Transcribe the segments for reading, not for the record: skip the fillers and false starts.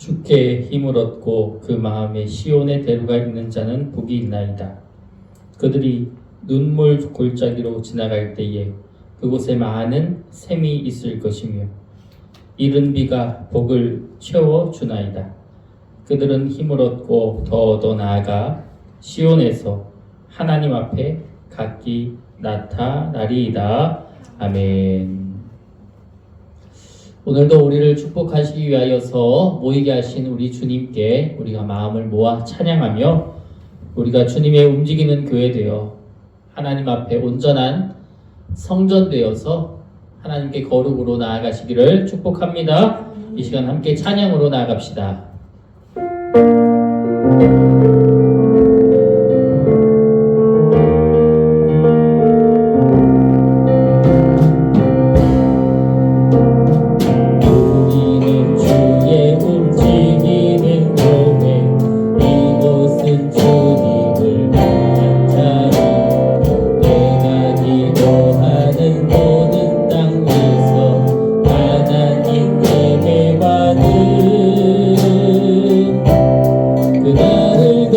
주께 힘을 얻고 그 마음에 시온의 대로가 있는 자는 복이 있나이다. 그들이 눈물 골짜기로 지나갈 때에 그곳에 많은 샘이 있을 것이며 이른 비가 복을 채워 주나이다. 그들은 힘을 얻고 더 나아가 시온에서 하나님 앞에 각기 나타나리이다. 아멘. 오늘도 우리를 축복하시기 위하여서 모이게 하신 우리 주님께 우리가 마음을 모아 찬양하며 우리가 주님의 움직이는 교회 되어 하나님 앞에 온전한 성전 되어서 하나님께 거룩으로 나아가시기를 축복합니다. 이 시간 함께 찬양으로 나아갑시다. 그날을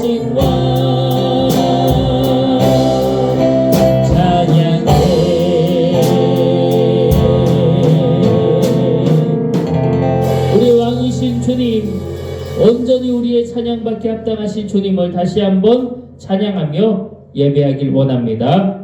오신 왕 찬양해. 우리 왕이신 주님, 온전히 우리의 찬양받게 합당하신 주님을 다시 한번 찬양하며 예배하길 원합니다.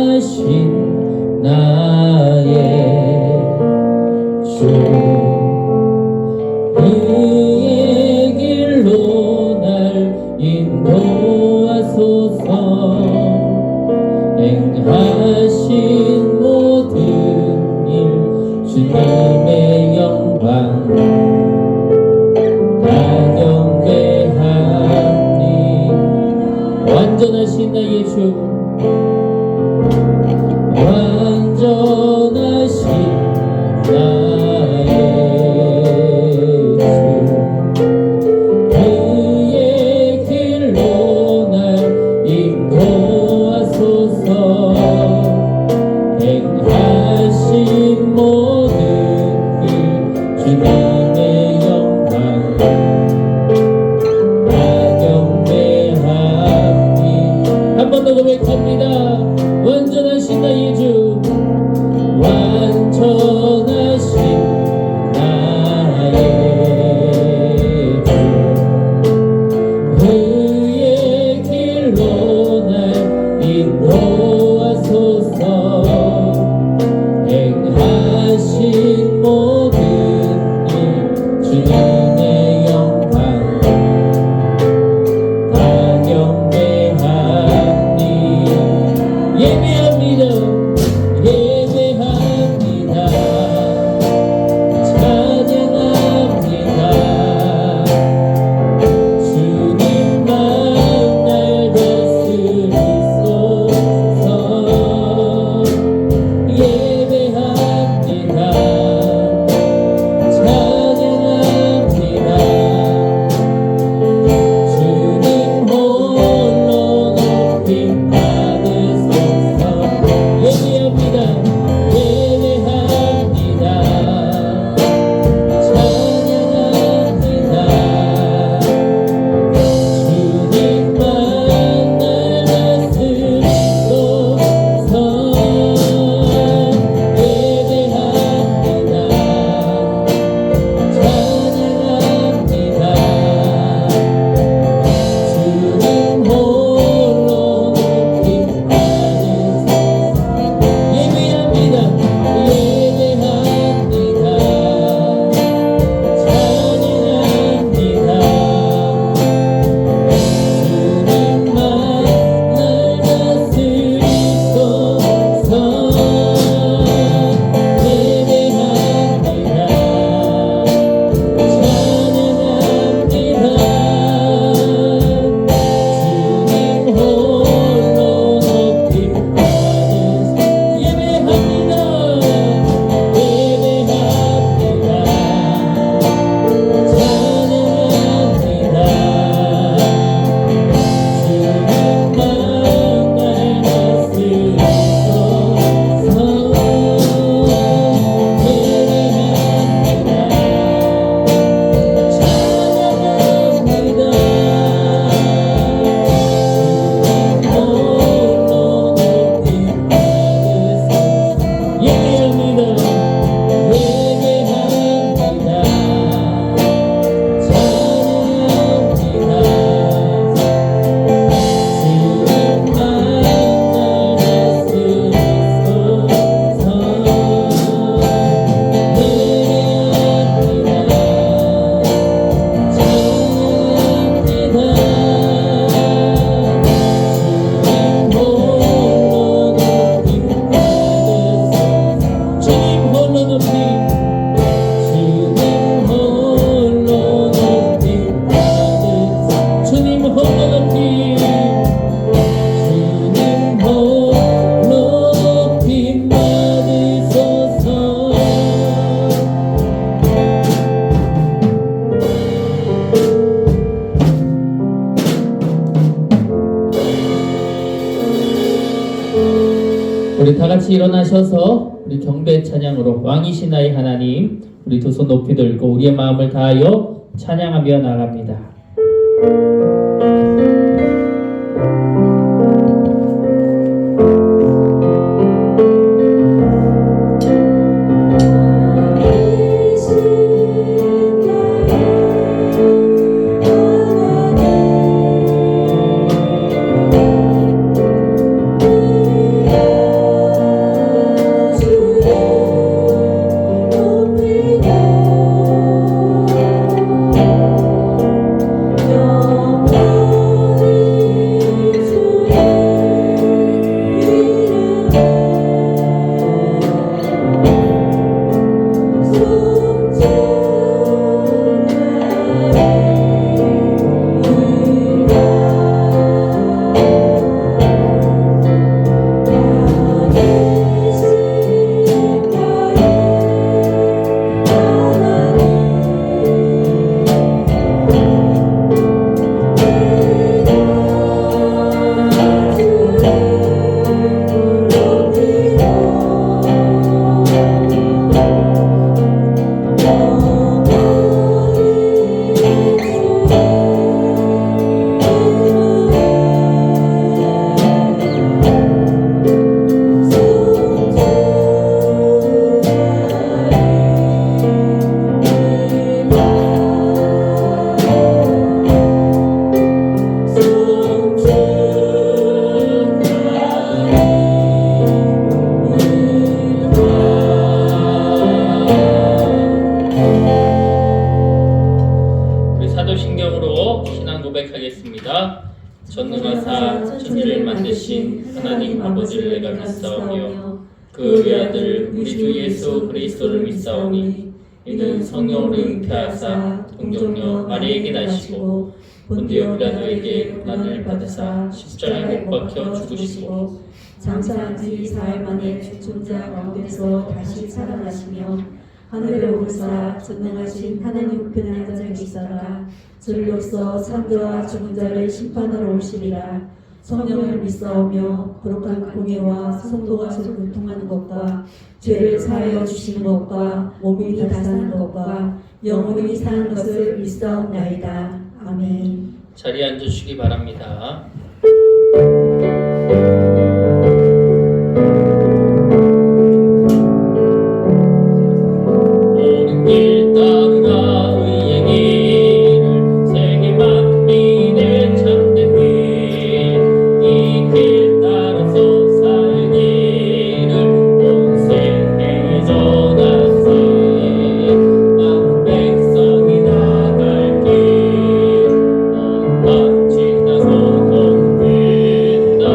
완전하신 나의 주, 그의 길로 날 인도하소서. 행하신 모든 일 주님의 영광 다 경배하니. 완전하신 나의 주, 완전하신 나의 주, 그의 길로 날 인도하소서. 행하신 모든 일 주님의 영광 다 경배하니. 한 번 더 고백합니다. 완전하신 나의 주, 다 같이 일어나셔서 우리 경배 찬양으로 왕이신 나의 하나님, 우리 두 손 높이 들고 우리의 마음을 다하여 찬양하며 나갑니다. 사도신경으로 신앙 고백하겠습니다. 전능하사 천지를 만드신 하나님 아버지를 내가 믿사오며 그 외아들 우리 주 예수 그리스도를 믿사오니 이는 성령으로 잉태하사 동정녀 마리에게 나시고 본디오 빌라도에게 고난을 받으사 십자가에 못 박혀 죽으시고 장사한 지 4일 만에 죽은 자 가운데서 다시 살아나시며 하늘에 오르사 전능하신 하나님 우편에 앉아 계시다가 저리로서 산자와 죽은 자를 심판하러 오시리라. 성령을 믿사오며 거룩한 공예와 성도가 서로 교통하는 것과 죄를 사하여 주시는 것과 몸이 다 사는 것과 영원히 사는 것을 믿사옵나이다. 아멘. 자리에 앉으시기 바랍니다. 지나서 동된다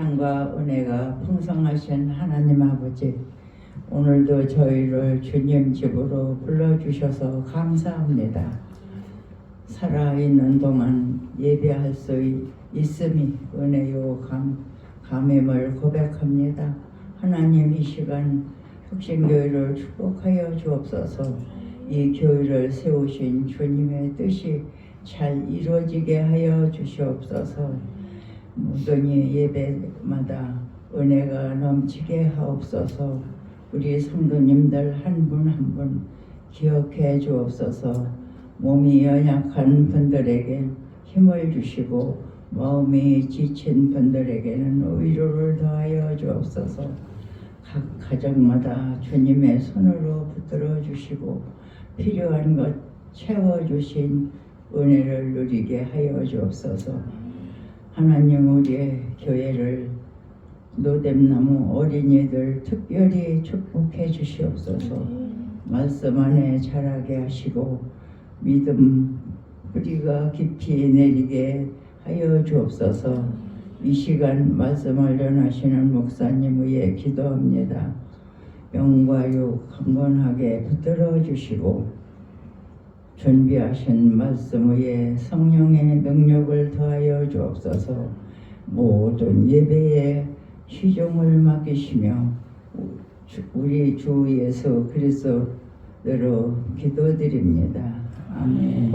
사랑과 은혜가 풍성하신 하나님 아버지, 오늘도 저희를 주님 집으로 불러주셔서 감사합니다. 살아있는 동안 예배할 수 있음이 은혜요 감임을 고백합니다. 하나님, 이 시간 혁신교회를 축복하여 주옵소서. 이 교회를 세우신 주님의 뜻이 잘 이루어지게 하여 주시옵소서. 모든 예배마다 은혜가 넘치게 하옵소서. 우리 성도님들 한 분 한 분 기억해 주옵소서. 몸이 연약한 분들에게 힘을 주시고 마음이 지친 분들에게는 위로를 더하여 주옵소서. 각 가정마다 주님의 손으로 붙들어 주시고 필요한 것 채워주신 은혜를 누리게 하여 주옵소서. 하나님, 우리의 교회를 노뎀나무 어린이들 특별히 축복해 주시옵소서. 말씀 안에 자라게 하시고 믿음 뿌리가 깊이 내리게 하여 주옵소서. 이 시간 말씀을 전하시는 목사님 위에 기도합니다. 영과 육 강건하게 붙들어 주시고 준비하신 말씀 위에 성령의 능력을 더하여 주옵소서. 모든 예배에 시종을 맡기시며 우리 주 예수 그리스도로 기도드립니다. 아멘.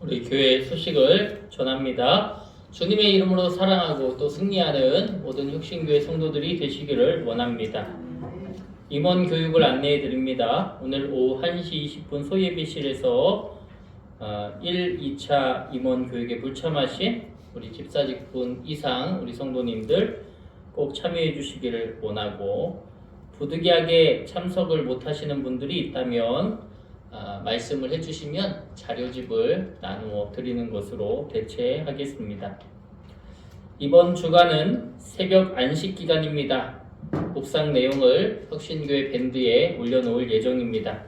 우리 교회 소식을 전합니다. 주님의 이름으로 사랑하고 또 승리하는 모든 혁신교회 성도들이 되시기를 원합니다. 임원 교육을 안내해 드립니다. 오늘 오후 1시 20분 소예배실에서 1, 2차 임원 교육에 불참하신 우리 집사직분 이상 우리 성도님들 꼭 참여해 주시기를 원하고, 부득이하게 참석을 못 하시는 분들이 있다면 말씀을 해주시면 자료집을 나누어 드리는 것으로 대체하겠습니다. 이번 주간은 새벽 안식 기간입니다. 묵상 내용을 혁신교회 밴드에 올려놓을 예정입니다.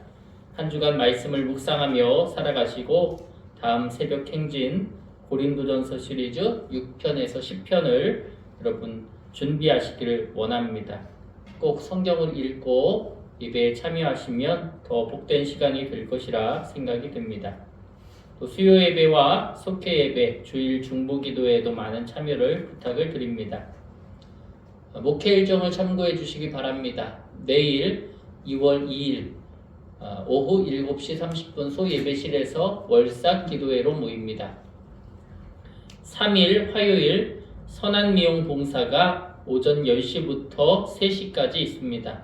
한 주간 말씀을 묵상하며 살아가시고 다음 새벽 행진 고린도전서 시리즈 6편에서 10편을 여러분 준비하시기를 원합니다. 꼭 성경을 읽고 예배에 참여하시면 더 복된 시간이 될 것이라 생각이 듭니다. 또 수요 예배와 속회 예배, 주일 중보 기도에도 많은 참여를 부탁을 드립니다. 목회 일정을 참고해 주시기 바랍니다. 내일 2월 2일 오후 7시 30분 소예배실에서 월삭 기도회로 모입니다. 3일 화요일 선한미용 봉사가 오전 10시부터 3시까지 있습니다.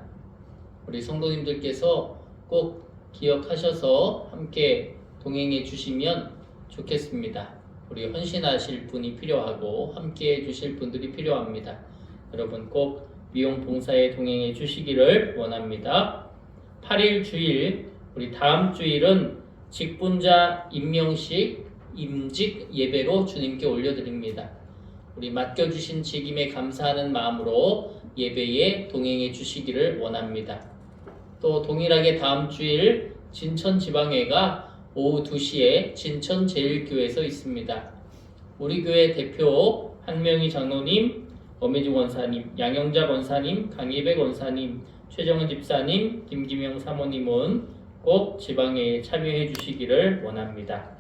우리 성도님들께서 꼭 기억하셔서 함께 동행해 주시면 좋겠습니다. 우리 헌신하실 분이 필요하고 함께 해 주실 분들이 필요합니다. 여러분 꼭 미용 봉사에 동행해 주시기를 원합니다. 8일 주일, 우리 다음 주일은 직분자 임명식 임직 예배로 주님께 올려드립니다. 우리 맡겨주신 직임에 감사하는 마음으로 예배에 동행해 주시기를 원합니다. 또 동일하게 다음 주일 진천지방회가 오후 2시에 진천제일교회에서 있습니다. 우리 교회 대표 한명희 장로님, 엄혜주 원사님, 양영자 원사님, 강희백 원사님, 최정은 집사님, 김기명 사모님은 꼭 지방회에 참여해 주시기를 원합니다.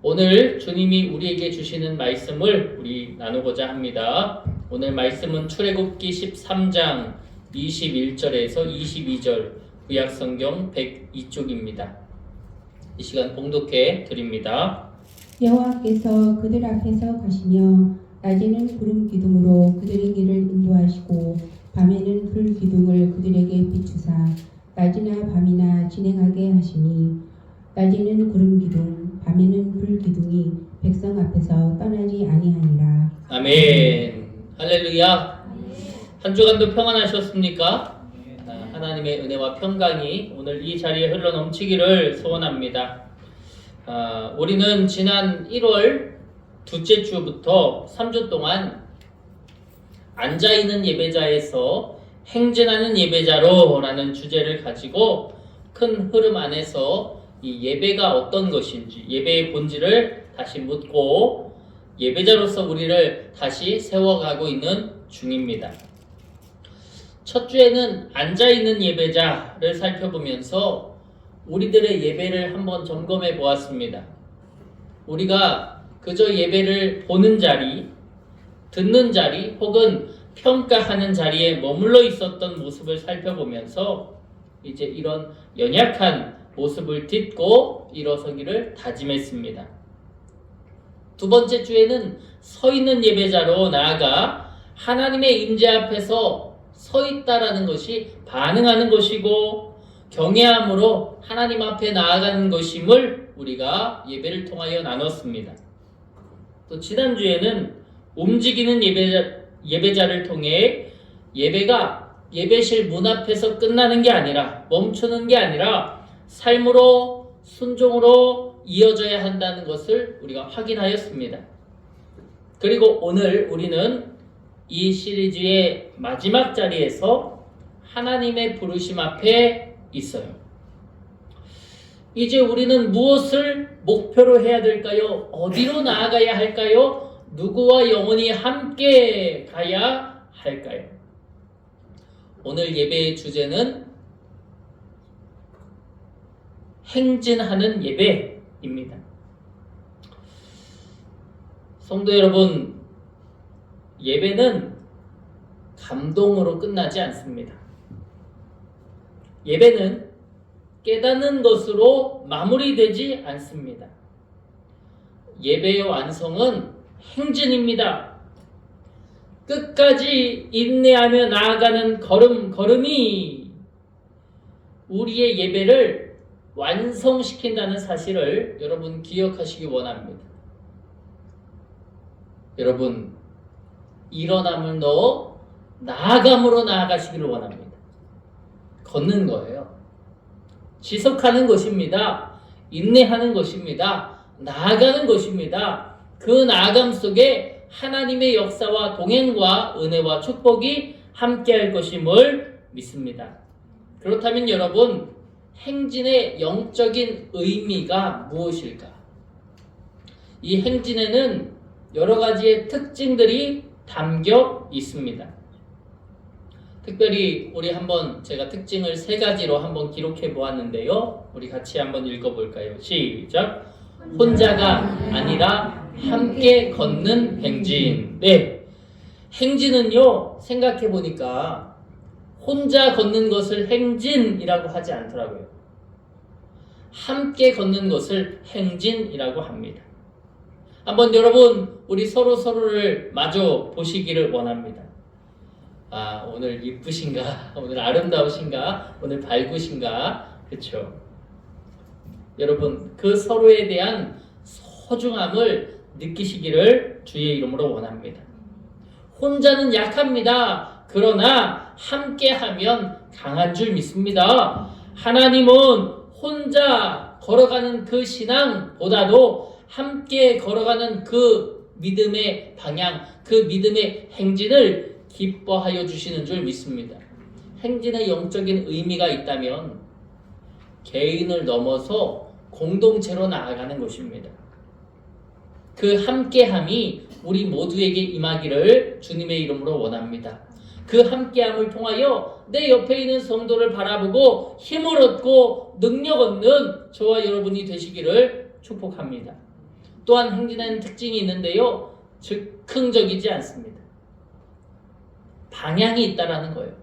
오늘 주님이 우리에게 주시는 말씀을 우리 나누고자 합니다. 오늘 말씀은 출애굽기 13장 21절에서 22절 구약성경 102쪽입니다. 이 시간 봉독해 드립니다. 여호와께서 그들 앞에서 가시며 낮에는 구름 기둥으로 그들의 길을 인도하시고 밤에는 불 기둥을 그들에게 비추사 낮이나 밤이나 진행하게 하시니 낮에는 구름 기둥 밤에는 불 기둥이 백성 앞에서 떠나지 아니하니라. 아멘. 아멘. 할렐루야. 한 주간도 평안하셨습니까? 하나님의 은혜와 평강이 오늘 이 자리에 흘러 넘치기를 소원합니다. 우리는 지난 1월 둘째 주부터 3주 동안 앉아있는 예배자에서 행진하는 예배자로 라는 주제를 가지고 큰 흐름 안에서 이 예배가 어떤 것인지, 예배의 본질을 다시 묻고 예배자로서 우리를 다시 세워가고 있는 중입니다. 첫 주에는 앉아있는 예배자를 살펴보면서 우리들의 예배를 한번 점검해 보았습니다. 우리가 그저 예배를 보는 자리, 듣는 자리, 혹은 평가하는 자리에 머물러 있었던 모습을 살펴보면서 이제 이런 연약한 모습을 딛고 일어서기를 다짐했습니다. 두 번째 주에는 서 있는 예배자로 나아가 하나님의 임재 앞에서 서 있다라는 것이 반응하는 것이고 경외함으로 하나님 앞에 나아가는 것임을 우리가 예배를 통하여 나눴습니다. 또 지난주에는 움직이는 예배자를 통해 예배가 예배실 문 앞에서 끝나는 게 아니라, 멈추는 게 아니라 삶으로, 순종으로 이어져야 한다는 것을 우리가 확인하였습니다. 그리고 오늘 우리는 이 시리즈의 마지막 자리에서 하나님의 부르심 앞에 있어요. 이제 우리는 무엇을 목표로 해야 될까요? 어디로 나아가야 할까요? 누구와 영원히 함께 가야 할까요? 오늘 예배의 주제는 행진하는 예배입니다. 성도 여러분, 예배는 감동으로 끝나지 않습니다. 예배는 깨닫는 것으로 마무리되지 않습니다. 예배의 완성은 행진입니다. 끝까지 인내하며 나아가는 걸음이 우리의 예배를 완성시킨다는 사실을 여러분 기억하시기 원합니다. 여러분, 일어남을 넣어 나아감으로 나아가시기를 원합니다. 걷는 거예요. 지속하는 것입니다. 인내하는 것입니다. 나아가는 것입니다. 그 나아감 속에 하나님의 역사와 동행과 은혜와 축복이 함께할 것임을 믿습니다. 그렇다면 여러분, 행진의 영적인 의미가 무엇일까? 이 행진에는 여러 가지의 특징들이 담겨 있습니다. 특별히 우리 한번 제가 특징을 3가지로 한번 기록해 보았는데요. 우리 같이 한번 읽어볼까요? 시작! 혼자가 아니라 함께 걷는 행진. 네, 행진은요, 생각해 보니까 혼자 걷는 것을 행진이라고 하지 않더라고요. 함께 걷는 것을 행진이라고 합니다. 한번 여러분, 우리 서로를 마주 보시기를 원합니다. 오늘 이쁘신가? 오늘 아름다우신가? 오늘 밝으신가? 그쵸? 여러분, 그 서로에 대한 소중함을 느끼시기를 주의 이름으로 원합니다. 혼자는 약합니다. 그러나 함께하면 강한 줄 믿습니다. 하나님은 혼자 걸어가는 그 신앙보다도 함께 걸어가는 그 믿음의 방향, 그 믿음의 행진을 기뻐하여 주시는 줄 믿습니다. 행진의 영적인 의미가 있다면 개인을 넘어서 공동체로 나아가는 것입니다. 그 함께함이 우리 모두에게 임하기를 주님의 이름으로 원합니다. 그 함께함을 통하여 내 옆에 있는 성도를 바라보고 힘을 얻고 능력 얻는 저와 여러분이 되시기를 축복합니다. 또한 행진하는 특징이 있는데요, 즉흥적이지 않습니다. 방향이 있다라는 거예요.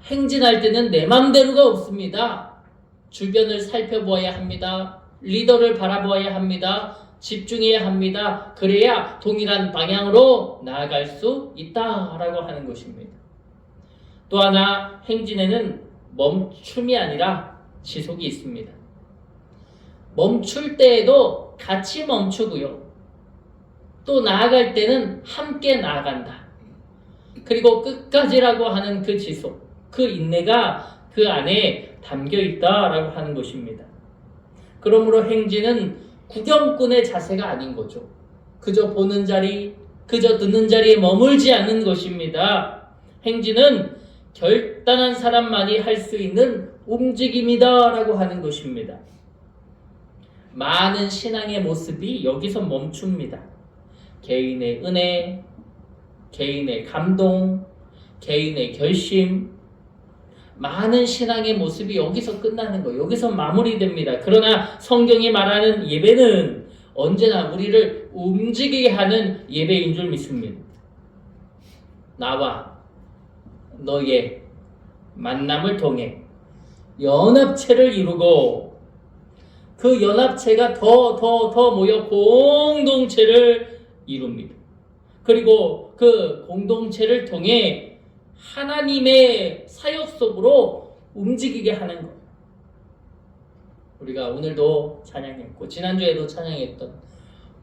행진할 때는 내 맘대로가 없습니다. 주변을 살펴보아야 합니다. 리더를 바라보아야 합니다. 집중해야 합니다. 그래야 동일한 방향으로 나아갈 수 있다라고 하는 것입니다. 또 하나, 행진에는 멈춤이 아니라 지속이 있습니다. 멈출 때에도 같이 멈추고요. 또 나아갈 때는 함께 나아간다. 그리고 끝까지라고 하는 그 지속, 그 인내가 그 안에 담겨 있다라고 하는 것입니다. 그러므로 행진은 구경꾼의 자세가 아닌 거죠. 그저 보는 자리, 그저 듣는 자리에 머물지 않는 것입니다. 행진은 결단한 사람만이 할 수 있는 움직임이다라고 하는 것입니다. 많은 신앙의 모습이 여기서 멈춥니다. 개인의 은혜, 개인의 감동, 개인의 결심, 많은 신앙의 모습이 여기서 끝나는 거예요. 여기서 마무리됩니다. 그러나 성경이 말하는 예배는 언제나 우리를 움직이게 하는 예배인 줄 믿습니다. 나와 너의 만남을 통해 연합체를 이루고 그 연합체가 더 모여 공동체를 이룹니다. 그리고 그 공동체를 통해 하나님의 사역 속으로 움직이게 하는 것. 우리가 오늘도 찬양했고 지난주에도 찬양했던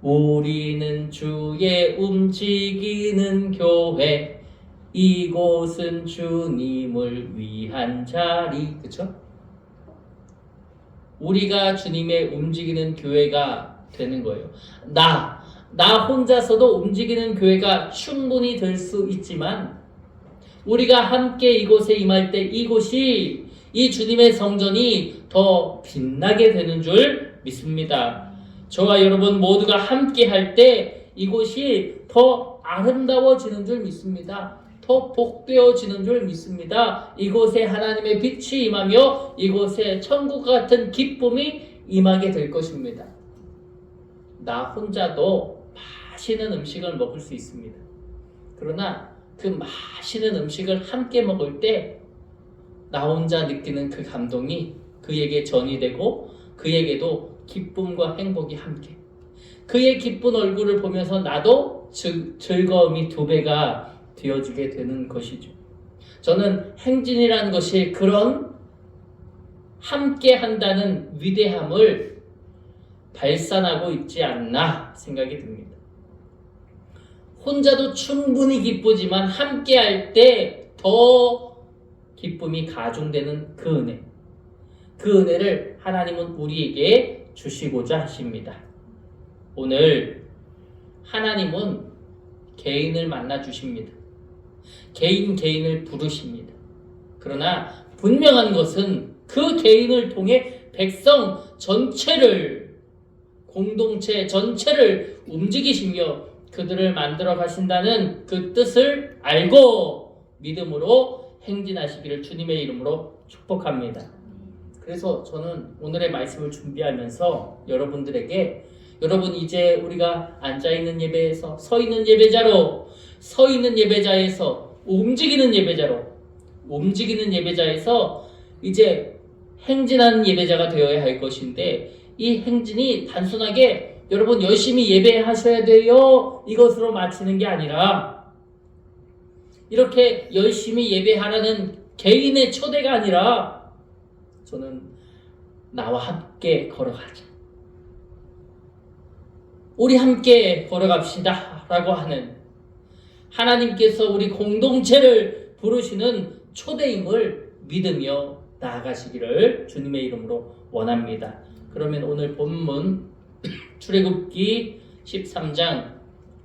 우리는 주의 움직이는 교회, 이곳은 주님을 위한 자리. 그쵸? 우리가 주님의 움직이는 교회가 되는 거예요. 나 혼자서도 움직이는 교회가 충분히 될 수 있지만 우리가 함께 이곳에 임할 때 이곳이, 이 주님의 성전이 더 빛나게 되는 줄 믿습니다. 저와 여러분 모두가 함께 할 때 이곳이 더 아름다워지는 줄 믿습니다. 더 복되어지는 줄 믿습니다. 이곳에 하나님의 빛이 임하며 이곳에 천국 같은 기쁨이 임하게 될 것입니다. 나 혼자도 맛있는 음식을 먹을 수 있습니다. 그러나 그 맛있는 음식을 함께 먹을 때 나 혼자 느끼는 그 감동이 그에게 전이 되고 그에게도 기쁨과 행복이 함께, 그의 기쁜 얼굴을 보면서 나도 즐거움이 2배가 되어지게 되는 것이죠. 저는 행진이라는 것이 그런 함께 한다는 위대함을 발산하고 있지 않나 생각이 듭니다. 혼자도 충분히 기쁘지만 함께 할 때 더 기쁨이 가중되는 그 은혜, 그 은혜를 하나님은 우리에게 주시고자 하십니다. 오늘 하나님은 개인을 만나 주십니다. 개인을 부르십니다. 그러나 분명한 것은 그 개인을 통해 백성 전체를, 공동체 전체를 움직이시며 그들을 만들어 가신다는 그 뜻을 알고 믿음으로 행진하시기를 주님의 이름으로 축복합니다. 그래서 저는 오늘의 말씀을 준비하면서 여러분들에게, 여러분 이제 우리가 앉아있는 예배에서 서있는 예배자에서 움직이는 예배자에서 이제 행진하는 예배자가 되어야 할 것인데, 이 행진이 단순하게 여러분 열심히 예배하셔야 돼요 이것으로 마치는 게 아니라, 이렇게 열심히 예배하라는 개인의 초대가 아니라 저는 나와 함께 걸어가자, 우리 함께 걸어갑시다 라고 하는 하나님께서 우리 공동체를 부르시는 초대임을 믿으며 나아가시기를 주님의 이름으로 원합니다. 그러면 오늘 본문 출애굽기 13장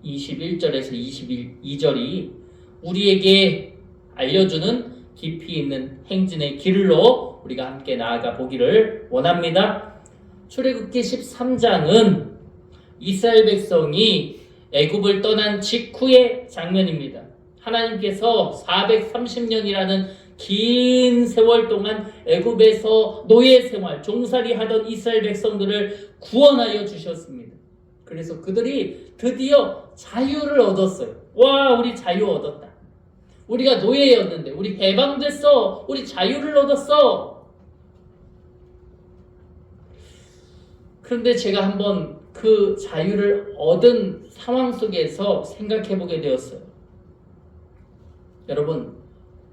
21절에서 22절이 우리에게 알려주는 깊이 있는 행진의 길로 우리가 함께 나아가 보기를 원합니다. 출애굽기 13장은 이스라엘 백성이 애굽을 떠난 직후의 장면입니다. 하나님께서 430년이라는 긴 세월 동안 애굽에서 노예 생활, 종살이 하던 이스라엘 백성들을 구원하여 주셨습니다. 그래서 그들이 드디어 자유를 얻었어요. 와, 우리 자유 얻었다. 우리가 노예였는데 우리 해방됐어. 우리 자유를 얻었어. 그런데 제가 한번 그 자유를 얻은 상황 속에서 생각해 보게 되었어요. 여러분,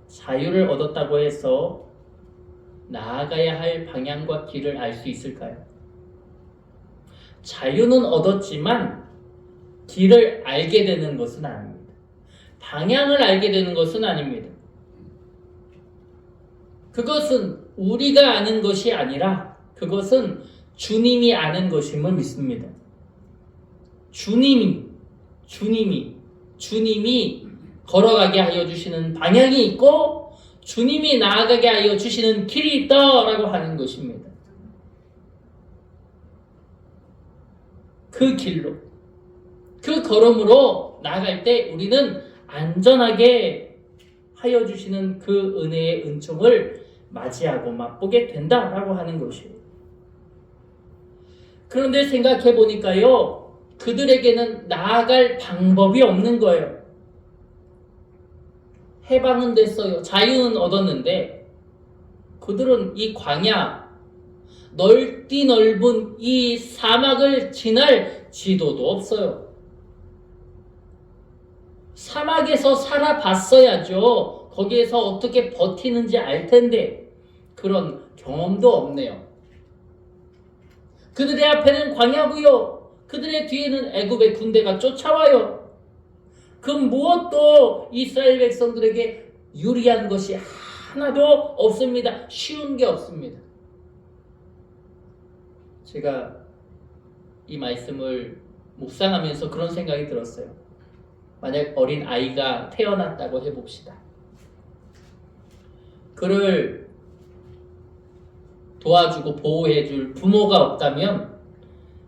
자유를 얻었다고 해서 나아가야 할 방향과 길을 알 수 있을까요? 자유는 얻었지만 길을 알게 되는 것은 아닙니다. 방향을 알게 되는 것은 아닙니다. 그것은 우리가 아는 것이 아니라 그것은 주님이 아는 것임을 믿습니다. 주님이 걸어가게 하여 주시는 방향이 있고 주님이 나아가게 하여 주시는 길이 있다라고 하는 것입니다. 그 길로, 그 걸음으로 나아갈 때 우리는 안전하게 하여 주시는 그 은혜의 은총을 맞이하고 맛보게 된다라고 하는 것이에요. 그런데 생각해 보니까요, 그들에게는 나아갈 방법이 없는 거예요. 해방은 됐어요. 자유는 얻었는데 그들은 이 광야, 넓디 넓은 이 사막을 지날 지도도 없어요. 사막에서 살아봤어야죠. 거기에서 어떻게 버티는지 알 텐데 그런 경험도 없네요. 그들의 앞에는 광야고요. 그들의 뒤에는 애굽의 군대가 쫓아와요. 그 무엇도 이스라엘 백성들에게 유리한 것이 하나도 없습니다. 쉬운 게 없습니다. 제가 이 말씀을 묵상하면서 그런 생각이 들었어요. 만약 어린 아이가 태어났다고 해봅시다. 그를 도와주고 보호해줄 부모가 없다면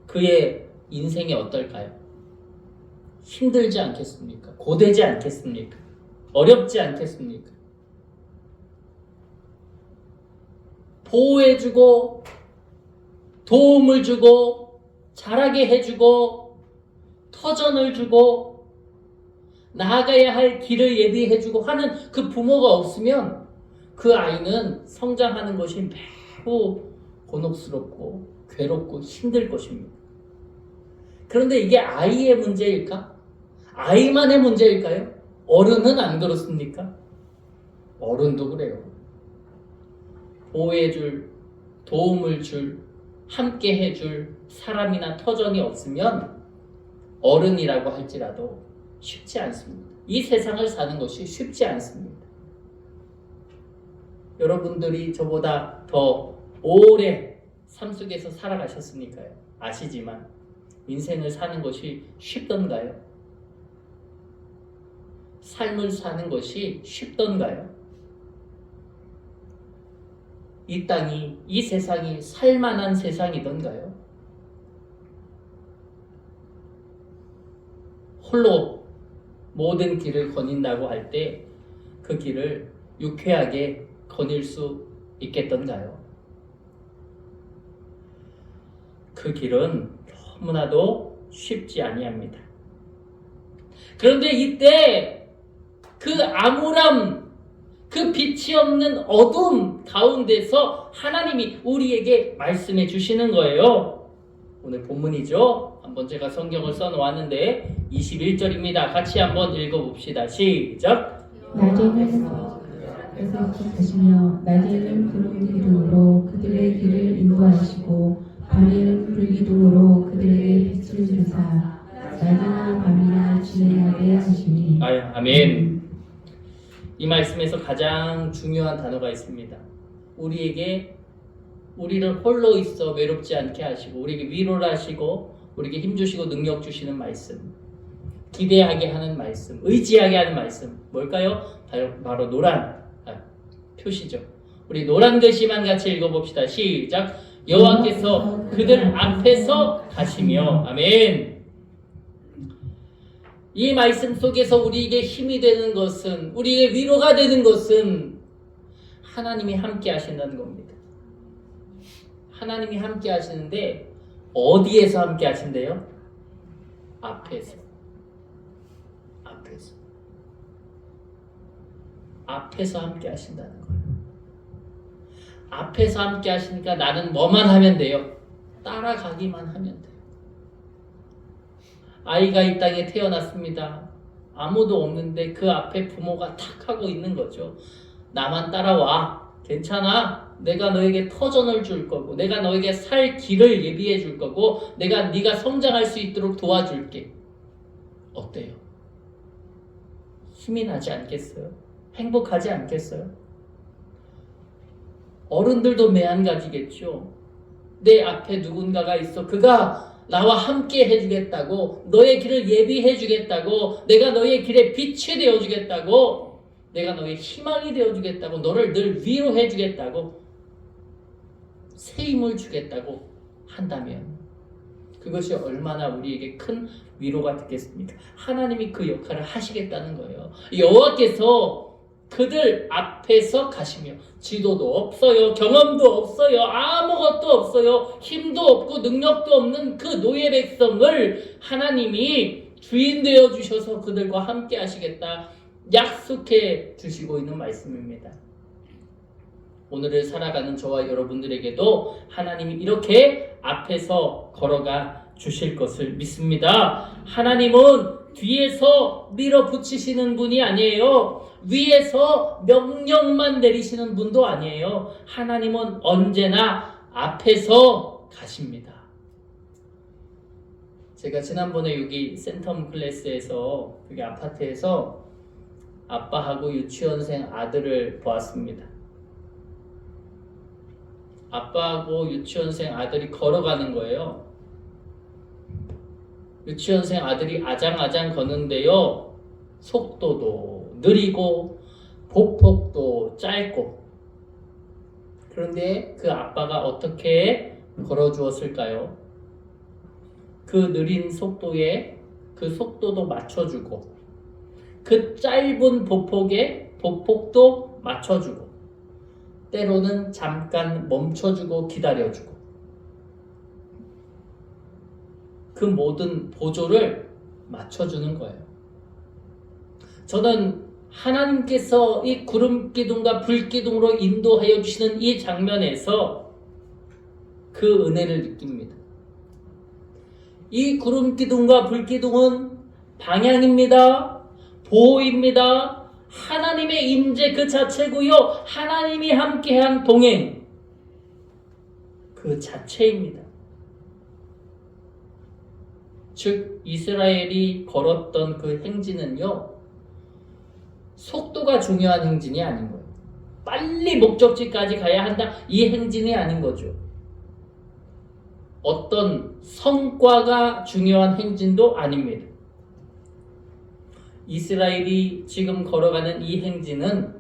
그의 인생이 어떨까요? 힘들지 않겠습니까? 고되지 않겠습니까? 어렵지 않겠습니까? 보호해주고 도움을 주고 자라게 해주고 터전을 주고 나아가야 할 길을 예비해주고 하는 그 부모가 없으면 그 아이는 성장하는 것이 매우 곤혹스럽고 괴롭고 힘들 것입니다. 그런데 이게 아이의 문제일까? 아이만의 문제일까요? 어른은 안 그렇습니까? 어른도 그래요. 보호해줄, 도움을 줄, 함께 해줄 사람이나 터전이 없으면 어른이라고 할지라도 쉽지 않습니다. 이 세상을 사는 것이 쉽지 않습니다. 여러분들이 저보다 더 오래 삶 속에서 살아가셨으니까요. 아시지만 인생을 사는 것이 쉽던가요? 삶을 사는 것이 쉽던가요? 이 땅이, 이 세상이 살만한 세상이던가요? 홀로 모든 길을 거닌다고 할 때 그 길을 유쾌하게 거닐 수 있겠던가요? 그 길은 너무나도 쉽지 아니합니다. 그런데 이때 그 암울함, 그 빛이 없는 어둠 가운데서 하나님이 우리에게 말씀해 주시는 거예요. 오늘 본문이죠. 한번 제가 성경을 써놓았는데 21절입니다. 같이 한번 읽어봅시다. 시작. 낮에는 가시며 낮에는 구름 기둥으로 그들의 길을 인도하시고 밤에는 불기둥으로 그들에게 빛을 주사 낮이나 밤이나 지내하게 하시니. 아멘. 이 말씀에서 가장 중요한 단어가 있습니다. 우리를 홀로 있어 외롭지 않게 하시고 우리에게 위로를 하시고 우리에게 힘주시고 능력 주시는 말씀, 기대하게 하는 말씀, 의지하게 하는 말씀 뭘까요? 바로 노란 표시죠. 우리 노란 글씨만 같이 읽어봅시다. 시작. 여호와께서 그들 앞에서 가시며. 아멘. 이 말씀 속에서 우리에게 힘이 되는 것은, 우리에게 위로가 되는 것은 하나님이 함께 하신다는 겁니다. 하나님이 함께 하시는데 어디에서 함께 하신대요? 앞에서. 앞에서 함께 하신다는 거예요. 앞에서 함께 하시니까 나는 뭐만 하면 돼요? 따라가기만 하면 돼요. 아이가 이 땅에 태어났습니다. 아무도 없는데 그 앞에 부모가 탁 하고 있는 거죠. 나만 따라와. 괜찮아. 내가 너에게 터전을 줄 거고 내가 너에게 살 길을 예비해 줄 거고 네가 성장할 수 있도록 도와줄게. 어때요? 힘이 나지 않겠어요? 행복하지 않겠어요? 어른들도 매한가지겠죠. 내 앞에 누군가가 있어. 그가 나와 함께 해주겠다고, 너의 길을 예비해 주겠다고, 내가 너의 길에 빛이 되어 주겠다고, 내가 너의 희망이 되어 주겠다고, 너를 늘 위로해 주겠다고, 새 힘을 주겠다고 한다면 그것이 얼마나 우리에게 큰 위로가 되겠습니까? 하나님이 그 역할을 하시겠다는 거예요. 여호와께서 그들 앞에서 가시며, 지도도 없어요, 경험도 없어요, 아무것도 없어요, 힘도 없고 능력도 없는 그 노예 백성을 하나님이 주인 되어 주셔서 그들과 함께 하시겠다 약속해 주시고 있는 말씀입니다. 오늘을 살아가는 저와 여러분들에게도 하나님이 이렇게 앞에서 걸어가 주실 것을 믿습니다. 하나님은 뒤에서 밀어붙이시는 분이 아니에요. 위에서 명령만 내리시는 분도 아니에요. 하나님은 언제나 앞에서 가십니다. 제가 지난번에 여기 센텀 클래스에서, 여기 아파트에서 아빠하고 유치원생 아들을 보았습니다. 아빠하고 유치원생 아들이 걸어가는 거예요. 유치원생 아들이 아장아장 걷는데요, 속도도 느리고 보폭도 짧고. 그런데 그 아빠가 어떻게 걸어주었을까요? 그 느린 속도에 그 속도도 맞춰주고, 그 짧은 보폭에 보폭도 맞춰주고, 때로는 잠깐 멈춰주고 기다려주고, 그 모든 보조를 맞춰주는 거예요. 저는 하나님께서 이 구름기둥과 불기둥으로 인도하여 주시는 이 장면에서 그 은혜를 느낍니다. 이 구름기둥과 불기둥은 방향입니다. 보호입니다. 하나님의 임재 그 자체고요, 하나님이 함께한 동행 그 자체입니다. 즉 이스라엘이 걸었던 그 행진은요, 속도가 중요한 행진이 아닌 거예요. 빨리 목적지까지 가야 한다, 이 행진이 아닌 거죠. 어떤 성과가 중요한 행진도 아닙니다. 이스라엘이 지금 걸어가는 이 행진은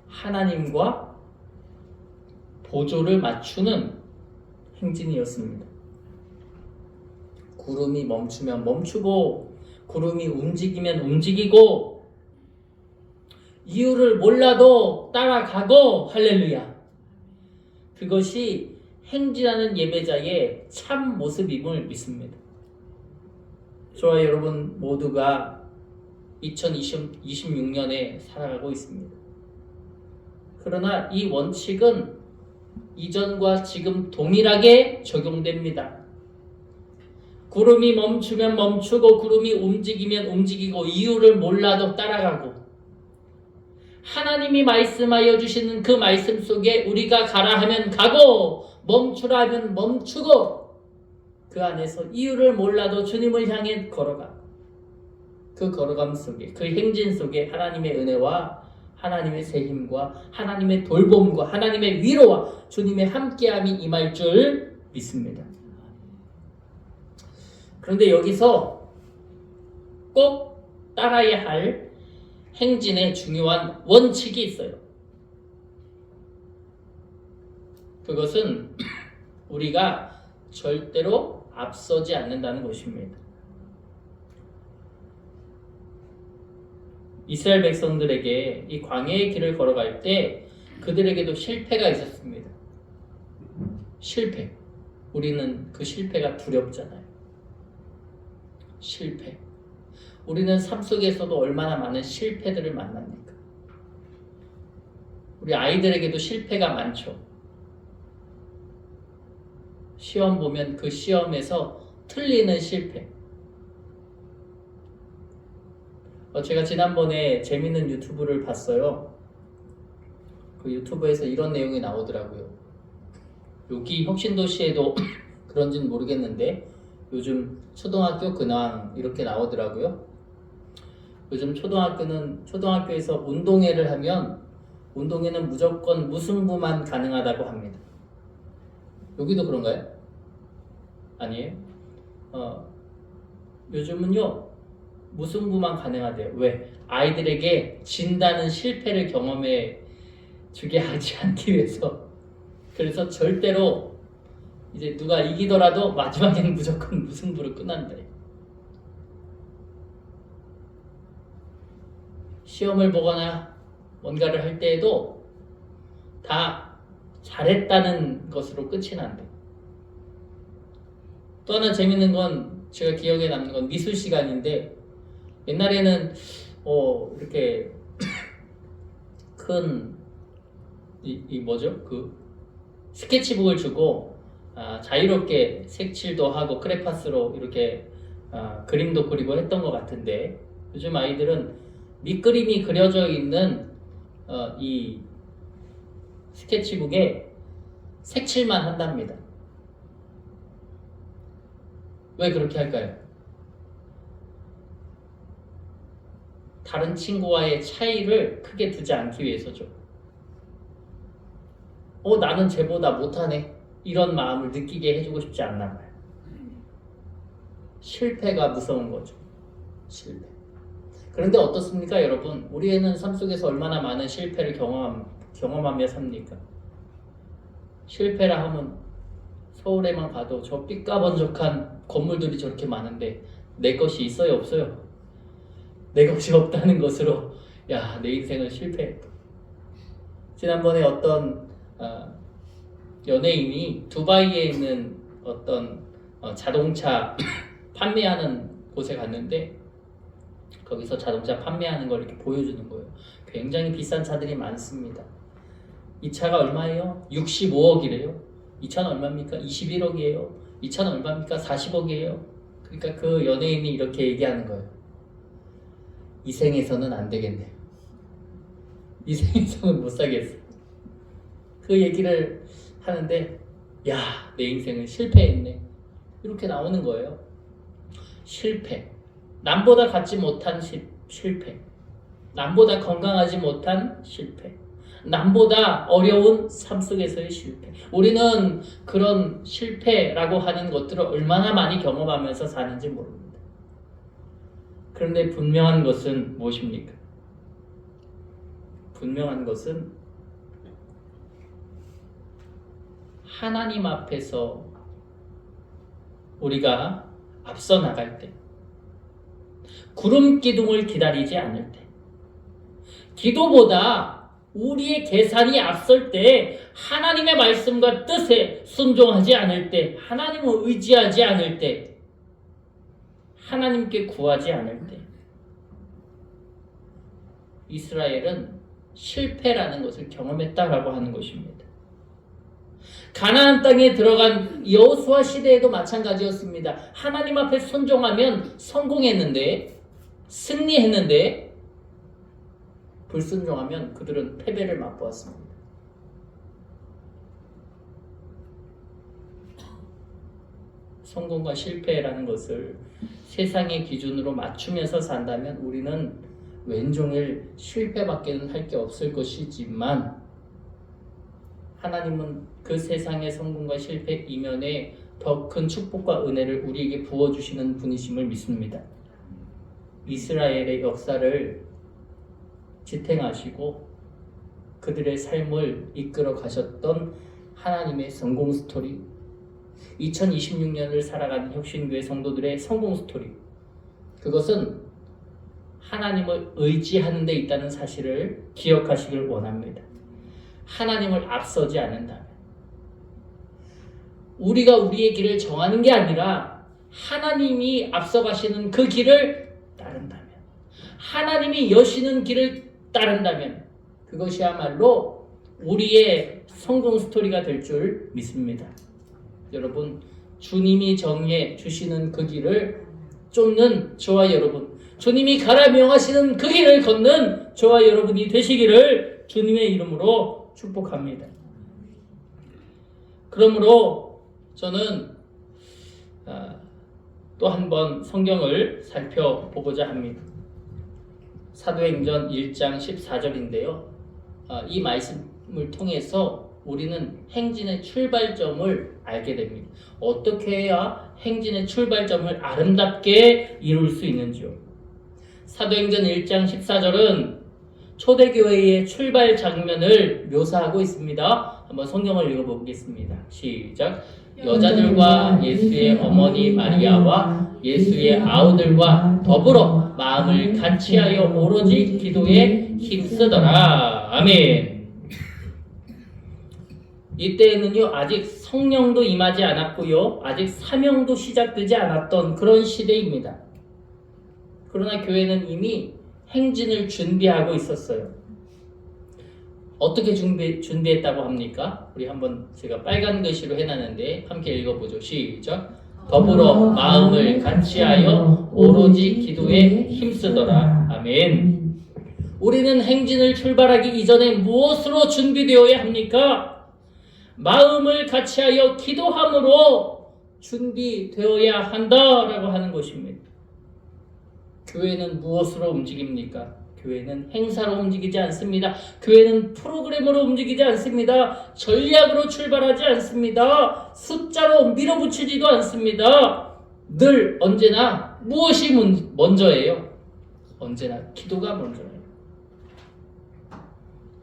하나님과 보조를 맞추는 행진이었습니다. 구름이 멈추면 멈추고, 구름이 움직이면 움직이고, 이유를 몰라도 따라가고, 할렐루야. 그것이 행진하는 예배자의 참 모습임을 믿습니다. 저와 여러분 모두가 2026년에 살아가고 있습니다. 그러나 이 원칙은 이전과 지금 동일하게 적용됩니다. 구름이 멈추면 멈추고, 구름이 움직이면 움직이고, 이유를 몰라도 따라가고, 하나님이 말씀하여 주시는 그 말씀 속에 우리가 가라 하면 가고, 멈추라 하면 멈추고, 그 안에서 이유를 몰라도 주님을 향해 걸어가. 그 걸어감 속에, 그 행진 속에 하나님의 은혜와 하나님의 새 힘과 하나님의 돌봄과 하나님의 위로와 주님의 함께함이 임할 줄 믿습니다. 그런데 여기서 꼭 따라야 할 행진의 중요한 원칙이 있어요. 그것은 우리가 절대로 앞서지 않는다는 것입니다. 이스라엘 백성들에게 이 광야의 길을 걸어갈 때 그들에게도 실패가 있었습니다. 실패. 우리는 그 실패가 두렵잖아요. 실패. 우리는 삶 속에서도 얼마나 많은 실패들을 만납니까? 우리 아이들에게도 실패가 많죠. 시험 보면 그 시험에서 틀리는 실패. 제가 지난번에 재밌는 유튜브를 봤어요. 그 유튜브에서 이런 내용이 나오더라고요. 여기 혁신도시에도 그런지는 모르겠는데, 요즘 초등학교 근황 이렇게 나오더라고요. 요즘 초등학교에서 운동회를 하면 운동회는 무조건 무승부만 가능하다고 합니다. 여기도 그런가요? 아니에요? 요즘은요 무승부만 가능하대요. 왜? 아이들에게 진다는 실패를 경험해 주게 하지 않기 위해서. 그래서 절대로 이제 누가 이기더라도 마지막에는 무조건 무승부로 끝난다. 시험을 보거나 뭔가를 할 때에도 다 잘했다는 것으로 끝이 난대. 또 하나 재밌는 건 제가 기억에 남는 건 미술 시간인데 옛날에는 이렇게 큰 뭐죠? 그 스케치북을 주고 자유롭게 색칠도 하고 크레파스로 이렇게 그림도 그리고 했던 것 같은데 요즘 아이들은 밑그림이 그려져 있는 이 스케치북에 색칠만 한답니다. 왜 그렇게 할까요? 다른 친구와의 차이를 크게 두지 않기 위해서죠. 나는 쟤보다 못하네. 이런 마음을 느끼게 해주고 싶지 않나 봐요. 실패가 무서운 거죠. 실패. 그런데 어떻습니까, 여러분? 우리 애는 삶 속에서 얼마나 많은 실패를 경험하며 삽니까? 실패라 하면 서울에만 가도 저 삐까번쩍한 건물들이 저렇게 많은데 내 것이 있어요, 없어요? 내 것이 없다는 것으로 야, 내 인생은 실패했다. 지난번에 어떤 연예인이 두바이에 있는 어떤 자동차 판매하는 곳에 갔는데 거기서 자동차 판매하는 걸 이렇게 보여주는 거예요. 굉장히 비싼 차들이 많습니다. 이 차가 얼마예요? 65억이래요. 이 차는 얼마입니까? 21억이에요. 이 차는 얼마입니까? 40억이에요. 그러니까 그 연예인이 이렇게 얘기하는 거예요. 이 생에서는 안 되겠네요. 이 생에서는 못 사겠어. 그 얘기를 하는데 야, 내 인생은 실패했네. 이렇게 나오는 거예요. 실패. 남보다 갖지 못한 실패. 남보다 건강하지 못한 실패. 남보다 어려운 삶 속에서의 실패. 우리는 그런 실패라고 하는 것들을 얼마나 많이 경험하면서 사는지 모릅니다. 그런데 분명한 것은 무엇입니까? 분명한 것은 하나님 앞에서 우리가 앞서 나갈 때, 구름 기둥을 기다리지 않을 때, 기도보다 우리의 계산이 앞설 때, 하나님의 말씀과 뜻에 순종하지 않을 때, 하나님을 의지하지 않을 때, 하나님께 구하지 않을 때, 이스라엘은 실패라는 것을 경험했다라고 하는 것입니다. 가나안 땅에 들어간 여호수아 시대에도 마찬가지였습니다. 하나님 앞에 순종하면 성공했는데, 승리했는데, 불순종하면 그들은 패배를 맛보았습니다. 성공과 실패라는 것을 세상의 기준으로 맞추면서 산다면 우리는 왼종일 실패밖에는 할 게 없을 것이지만 하나님은 그 세상의 성공과 실패 이면에 더 큰 축복과 은혜를 우리에게 부어주시는 분이심을 믿습니다. 이스라엘의 역사를 지탱하시고 그들의 삶을 이끌어 가셨던 하나님의 성공 스토리, 2026년을 살아가는 혁신교회 성도들의 성공 스토리, 그것은 하나님을 의지하는 데 있다는 사실을 기억하시길 원합니다. 하나님을 앞서지 않는다면, 우리가 우리의 길을 정하는 게 아니라 하나님이 앞서가시는 그 길을 따른다면, 하나님이 여시는 길을 따른다면 그것이야말로 우리의 성공 스토리가 될 줄 믿습니다. 여러분, 주님이 정해 주시는 그 길을 쫓는 저와 여러분, 주님이 가라 명하시는 그 길을 걷는 저와 여러분이 되시기를 주님의 이름으로 축복합니다. 그러므로 저는 또 한 번 성경을 살펴보고자 합니다. 사도행전 1장 14절인데요. 이 말씀을 통해서 우리는 행진의 출발점을 알게 됩니다. 어떻게 해야 행진의 출발점을 아름답게 이룰 수 있는지요. 사도행전 1장 14절은 초대교회의 출발 장면을 묘사하고 있습니다. 한번 성경을 읽어보겠습니다. 시작. 여자들과 예수의 어머니 마리아와 예수의 아우들과 더불어 마음을 같이하여 오로지 기도에 힘쓰더라. 아멘. 이때에는요, 아직 성령도 임하지 않았고요, 아직 사명도 시작되지 않았던 그런 시대입니다. 그러나 교회는 이미 행진을 준비하고 있었어요. 어떻게 준비했다고 합니까? 우리 한번 제가 빨간 글씨로 해놨는데 함께 읽어보죠. 시작. 더불어 마음을 같이하여 오로지 기도에 힘쓰더라. 아멘. 우리는 행진을 출발하기 이전에 무엇으로 준비되어야 합니까? 마음을 같이하여 기도함으로 준비되어야 한다라고 하는 것입니다. 교회는 무엇으로 움직입니까? 교회는 행사로 움직이지 않습니다. 교회는 프로그램으로 움직이지 않습니다. 전략으로 출발하지 않습니다. 숫자로 밀어붙이지도 않습니다. 늘 언제나 무엇이 먼저예요? 언제나 기도가 먼저예요.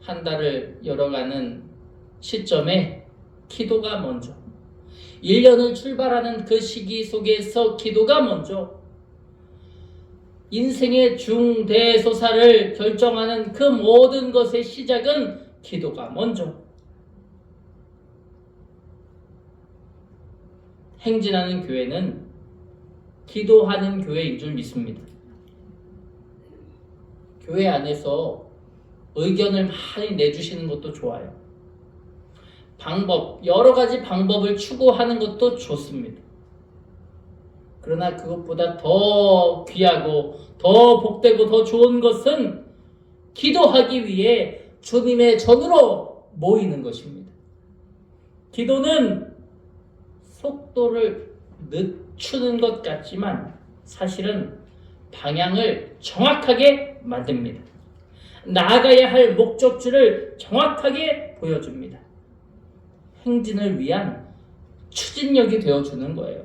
한 달을 열어가는 시점에 기도가 먼저, 1년을 출발하는 그 시기 속에서 기도가 먼저, 인생의 중대소사를 결정하는 그 모든 것의 시작은 기도가 먼저. 행진하는 교회는 기도하는 교회인 줄 믿습니다. 교회 안에서 의견을 많이 내주시는 것도 좋아요. 여러 가지 방법을 추구하는 것도 좋습니다. 그러나 그것보다 더 귀하고 더 복되고 더 좋은 것은 기도하기 위해 주님의 전으로 모이는 것입니다. 기도는 속도를 늦추는 것 같지만 사실은 방향을 정확하게 만듭니다. 나아가야 할 목적지를 정확하게 보여줍니다. 행진을 위한 추진력이 되어주는 거예요.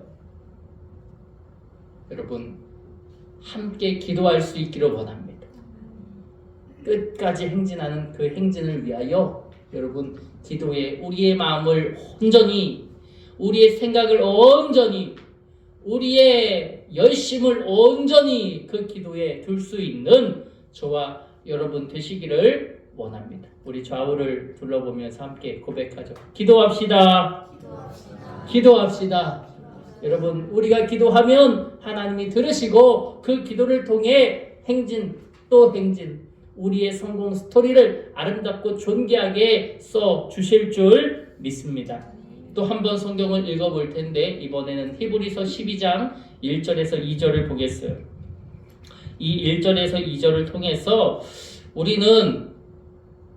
여러분, 함께 기도할 수 있기를 원합니다. 끝까지 행진하는 그 행진을 위하여 여러분, 기도에 우리의 마음을 온전히, 우리의 생각을 온전히, 우리의 열심을 온전히 그 기도에 둘 수 있는 저와 여러분 되시기를 원합니다. 우리 좌우를 둘러보면서 함께 고백하죠. 기도합시다. 기도합시다. 여러분, 우리가 기도하면 하나님이 들으시고 그 기도를 통해 행진 또 행진, 우리의 성공 스토리를 아름답고 존귀하게 써 주실 줄 믿습니다. 또 한 번 성경을 읽어볼 텐데 이번에는 히브리서 12장 1절에서 2절을 보겠어요. 이 1절에서 2절을 통해서 우리는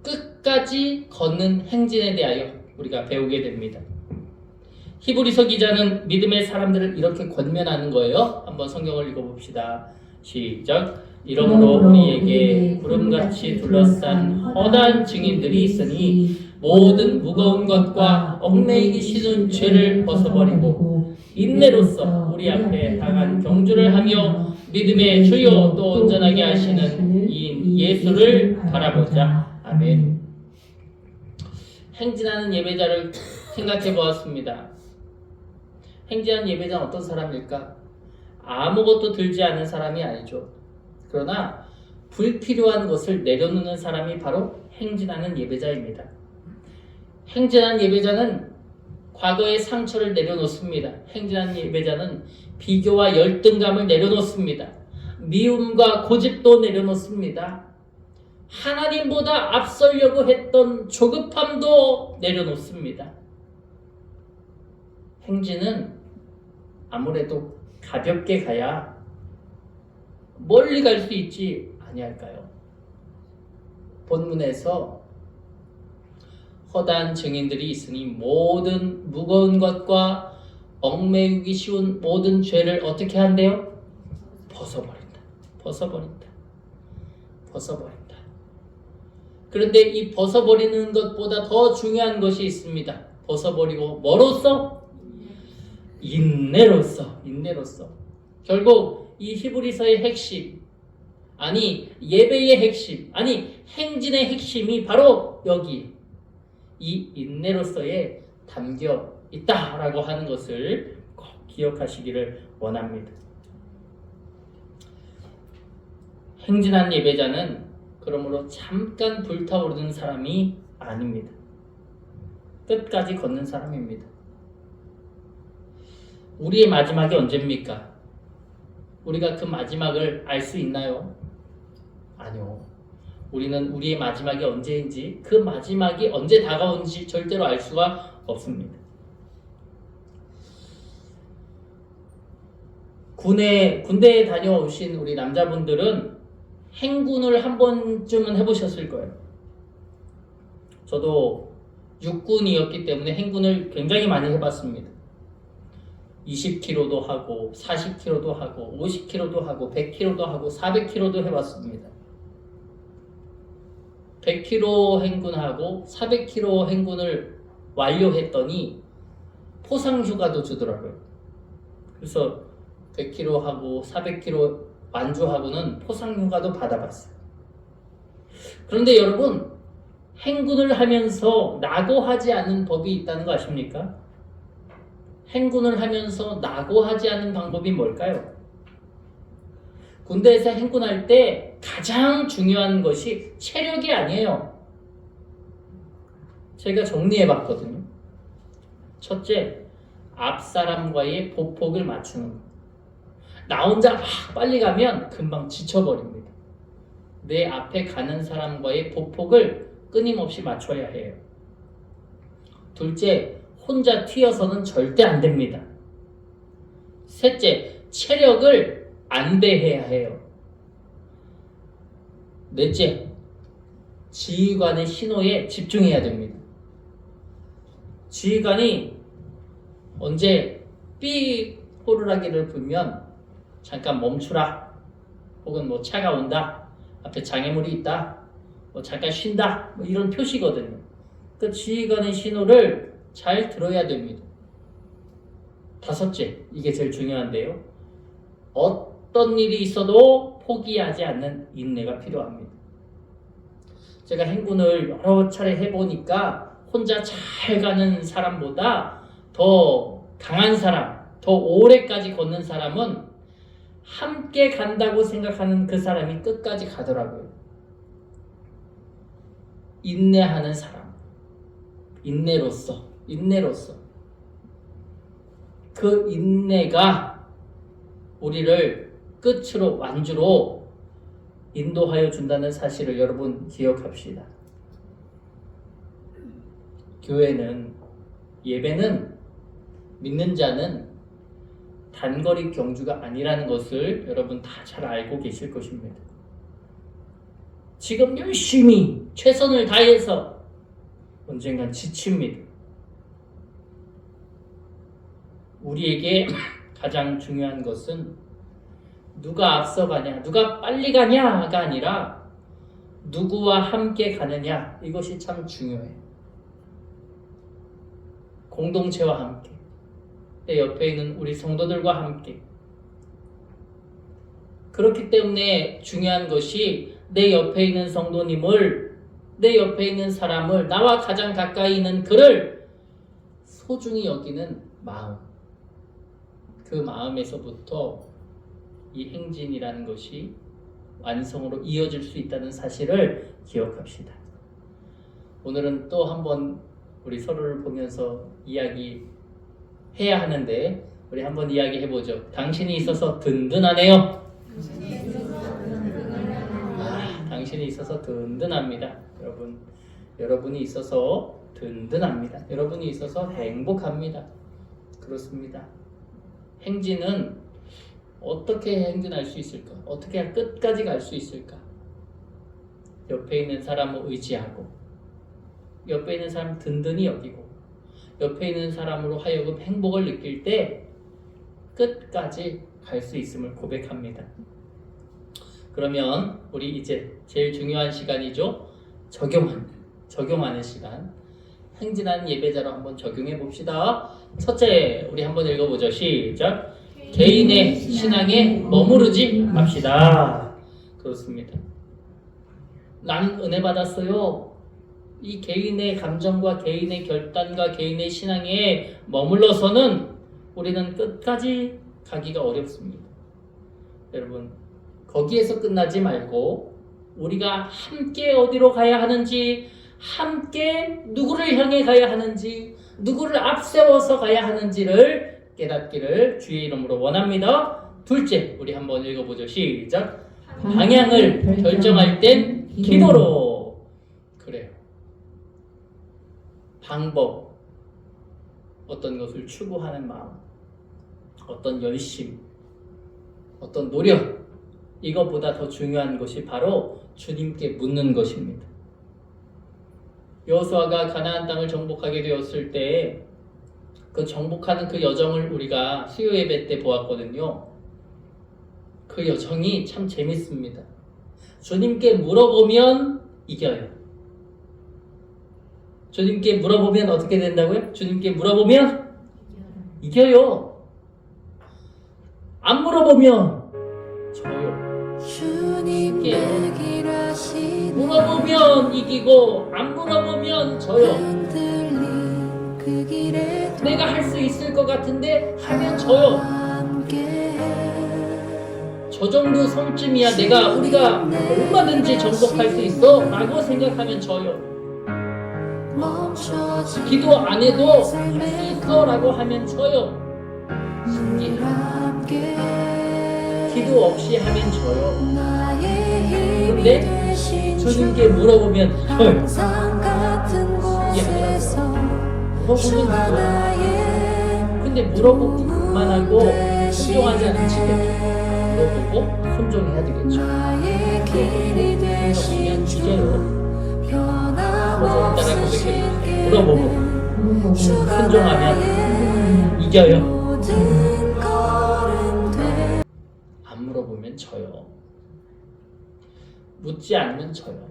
끝까지 걷는 행진에 대하여 우리가 배우게 됩니다. 히브리서 기자는 믿음의 사람들을 이렇게 권면하는 거예요. 한번 성경을 읽어봅시다. 시작. 이러므로 우리에게 구름같이 둘러싼 허다한 증인들이 있으니 모든 무거운 것과 얽매이기 쉬운 죄를 벗어버리고 인내로써 우리 앞에 당한 경주를 하며 믿음의 주요 또 온전하게 하시는 이 예수를 바라보자. 아멘. 행진하는 예배자를 생각해 보았습니다. 행진하는 예배자는 어떤 사람일까? 아무것도 들지 않은 사람이 아니죠. 그러나 불필요한 것을 내려놓는 사람이 바로 행진하는 예배자입니다. 행진하는 예배자는 과거의 상처를 내려놓습니다. 행진하는 예배자는 비교와 열등감을 내려놓습니다. 미움과 고집도 내려놓습니다. 하나님보다 앞서려고 했던 조급함도 내려놓습니다. 행진은 아무래도 가볍게 가야 멀리 갈 수 있지 아니할까요? 본문에서 허다한 증인들이 있으니 모든 무거운 것과 얽매이기 쉬운 모든 죄를 어떻게 한대요? 벗어버린다. 벗어버린다. 벗어버린다. 그런데 이 벗어버리는 것보다 더 중요한 것이 있습니다. 벗어버리고 뭐로써? 인내로써. 인내로써. 결국 이 히브리서의 핵심, 아니 예배의 핵심, 아니 행진의 핵심이 바로 여기 이 인내로서에 담겨 있다라고 하는 것을 꼭 기억하시기를 원합니다. 행진한 예배자는 그러므로 잠깐 불타오르는 사람이 아닙니다. 끝까지 걷는 사람입니다. 우리의 마지막이 언제입니까? 우리가 그 마지막을 알 수 있나요? 아니요. 우리는 우리의 마지막이 언제인지, 그 마지막이 언제 다가오는지 절대로 알 수가 없습니다. 군대에 다녀오신 우리 남자분들은 행군을 한 번쯤은 해보셨을 거예요. 저도 육군이었기 때문에 행군을 굉장히 많이 해봤습니다. 20km도 하고 40km도 하고 50km도 하고 100km도 하고 400km도 해봤습니다. 100km 행군하고 400km 행군을 완료했더니 포상휴가도 주더라고요. 그래서 100km 하고 400km 완주하고는 포상휴가도 받아봤어요. 그런데 여러분, 행군을 하면서 낙오하지 않는 법이 있다는 거 아십니까? 행군을 하면서 낙오하지 않는 방법이 뭘까요? 군대에서 행군할 때 가장 중요한 것이 체력이 아니에요. 제가 정리해 봤거든요. 첫째, 앞사람과의 보폭을 맞추는 거. 나 혼자 막 빨리 가면 금방 지쳐버립니다. 내 앞에 가는 사람과의 보폭을 끊임없이 맞춰야 해요. 둘째, 혼자 튀어서는 절대 안 됩니다. 셋째, 체력을 안배해야 해요. 넷째, 지휘관의 신호에 집중해야 됩니다. 지휘관이 언제 삐 호루라기를 불면 잠깐 멈추라, 혹은 뭐 차가 온다, 앞에 장애물이 있다, 뭐 잠깐 쉰다, 뭐 이런 표시거든요. 그 지휘관의 신호를 잘 들어야 됩니다. 다섯째, 이게 제일 중요한데요. 어떤 일이 있어도 포기하지 않는 인내가 필요합니다. 제가 행군을 여러 차례 해보니까 혼자 잘 가는 사람보다 더 강한 사람, 더 오래까지 걷는 사람은 함께 간다고 생각하는 그 사람이 끝까지 가더라고요. 인내하는 사람, 인내로서 그 인내가 우리를 끝으로, 완주로 인도하여 준다는 사실을 여러분 기억합시다. 교회는, 예배는, 믿는 자는 단거리 경주가 아니라는 것을 여러분 다 잘 알고 계실 것입니다. 지금 열심히 최선을 다해서 언젠간 지칩니다. 우리에게 가장 중요한 것은 누가 앞서가냐, 누가 빨리 가냐가 아니라 누구와 함께 가느냐, 이것이 참 중요해요. 공동체와 함께, 내 옆에 있는 우리 성도들과 함께. 그렇기 때문에 중요한 것이 내 옆에 있는 성도님을, 내 옆에 있는 사람을, 나와 가장 가까이 있는 그를 소중히 여기는 마음, 그 마음에서부터 이 행진이라는 것이 완성으로 이어질 수 있다는 사실을 기억합시다. 오늘은 또 한번 우리 서로를 보면서 이야기해야 하는데, 우리 한번 이야기해보죠. 당신이 있어서 든든하네요. 당신이 있어서 든든합니다. 여러분이 있어서 든든합니다. 여러분이 있어서 행복합니다. 그렇습니다. 행진은 어떻게 행진할 수 있을까? 어떻게 끝까지 갈 수 있을까? 옆에 있는 사람을 의지하고, 옆에 있는 사람 든든히 여기고, 옆에 있는 사람으로 하여금 행복을 느낄 때 끝까지 갈 수 있음을 고백합니다. 그러면 우리 이제 제일 중요한 시간이죠. 적용하는 시간. 행진하는 예배자로 한번 적용해 봅시다. 첫째, 우리 한번 읽어보죠. 시작. 개인의 신앙에 머무르지 맙시다. 그렇습니다. 나는 은혜 받았어요. 이 개인의 감정과 개인의 결단과 개인의 신앙에 머물러서는 우리는 끝까지 가기가 어렵습니다. 여러분, 거기에서 끝나지 말고 우리가 함께 어디로 가야 하는지, 함께 누구를 향해 가야 하는지, 누구를 앞세워서 가야 하는지를 깨닫기를 주의 이름으로 원합니다. 둘째, 우리 한번 읽어보죠. 시작. 방향을 결정할 땐 기도로. 그래요. 방법, 어떤 것을 추구하는 마음, 어떤 열심, 어떤 노력, 이것보다 더 중요한 것이 바로 주님께 묻는 것입니다. 여호수아가 가나안 땅을 정복하게 되었을 때 그 정복하는 그 여정을 우리가 수요 예배 때 보았거든요. 그 여정이 참 재밌습니다. 주님께 물어보면 이겨요. 주님께 물어보면 어떻게 된다고요? 주님께 물어보면 이겨요. 안 물어보면 져요. 주님께 물어보면 이기고 안 물어보면 져요. 그 길에 내가 할 수 있을 것 같은데 하면 져요. 저 정도 성쯤이야 우리가 얼마든지 정복할 수 있어 라고 생각하면 져요. 기도 안 해도 할 수 있어 라고 하면 져요. 기도 없이 하면 져요. 근데 주님께 물어보면 져요. 물어보면 이겨요. 근데 물어보기만 하고 순종하지 않으시겠죠. 물어보고 순종해야 되겠죠. 물어보면 이겨요. 그래서 따라 고백해요. 물어보고 순종하면 이겨요. 안 물어보면 져요. 묻지 않으면 져요.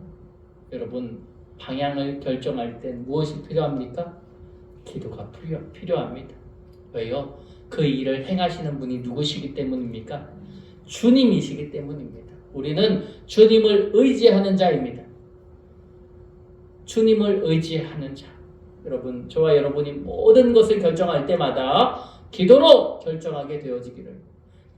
여러분, 방향을 결정할 땐 무엇이 필요합니까? 기도가 필요합니다. 왜요? 그 일을 행하시는 분이 누구시기 때문입니까? 주님이시기 때문입니다. 우리는 주님을 의지하는 자입니다. 주님을 의지하는 자. 여러분, 저와 여러분이 모든 것을 결정할 때마다 기도로 결정하게 되어지기를,